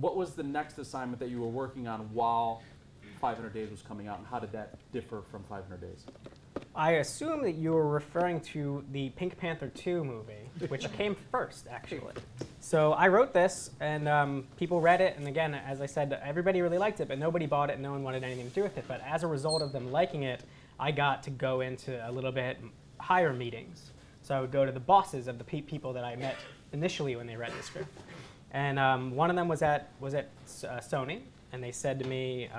what was the next assignment that you were working on while 500 Days was coming out, and how did that differ from 500 Days? I assume that you were referring to the Pink Panther 2 movie, which came first, actually. So I wrote this, and people read it, and again, as I said, everybody really liked it, but nobody bought it, and no one wanted anything to do with it. But as a result of them liking it, I got to go into a little bit higher meetings. So I would go to the bosses of the people that I met initially when they read the script. And one of them was at Sony, and they said to me,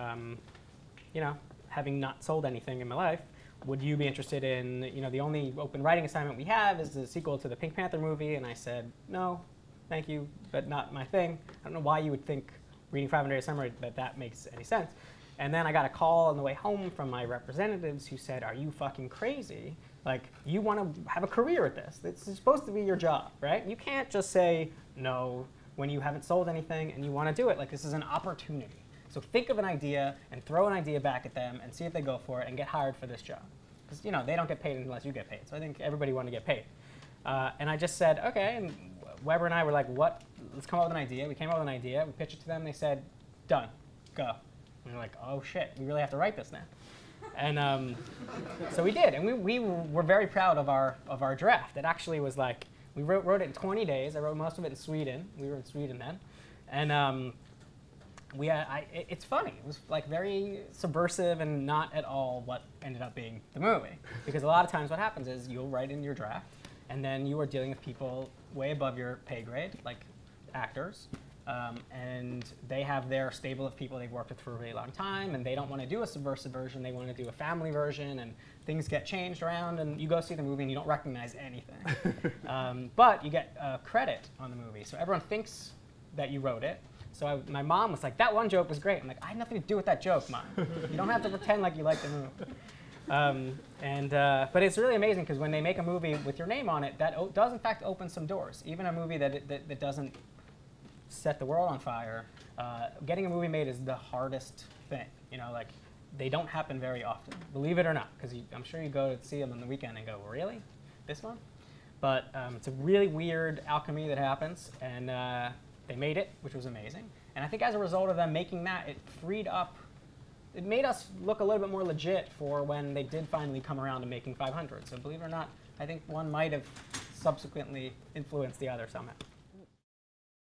you know, having not sold anything in my life, would you be interested in, you know, the only open writing assignment we have is the sequel to the Pink Panther movie? And I said, no, thank you, but not my thing. I don't know why you would think, reading 500 Days of Summer, that makes any sense. And then I got a call on the way home from my representatives who said, are you fucking crazy? Like, you want to have a career at this. This is supposed to be your job, right? You can't just say no when you haven't sold anything and you want to do it. Like, this is an opportunity. So think of an idea and throw an idea back at them and see if they go for it and get hired for this job. Because, you know, they don't get paid unless you get paid. So I think everybody wanted to get paid. And I just said, OK. And Weber and I were like, what? Let's come up with an idea. We came up with an idea. We pitched it to them. They said, done. Go. And we were like, oh, shit. We really have to write this now. And so we did. And we were very proud of our draft. It actually was like, we wrote it in 20 days. I wrote most of it in Sweden. We were in Sweden then. And it's funny. It was like very subversive and not at all what ended up being the movie. Because a lot of times what happens is you'll write in your draft, and then you are dealing with people way above your pay grade, like actors. And they have their stable of people they've worked with for a really long time, and they don't want to do a subversive version. They want to do a family version, and things get changed around, and you go see the movie and you don't recognize anything. But you get credit on the movie. So everyone thinks that you wrote it. So my mom was like, that one joke was great. I'm like, I had nothing to do with that joke, Mom. You don't have to pretend like you like the movie. But it's really amazing because when they make a movie with your name on it, that does in fact open some doors. Even a movie that doesn't set the world on fire, getting a movie made is the hardest thing. You know, like, they don't happen very often, believe it or not, because I'm sure you go to see them on the weekend and go, really? This one? But it's a really weird alchemy that happens, and they made it, which was amazing. And I think as a result of them making that, it made us look a little bit more legit for when they did finally come around to making 500. So believe it or not, I think one might have subsequently influenced the other somehow.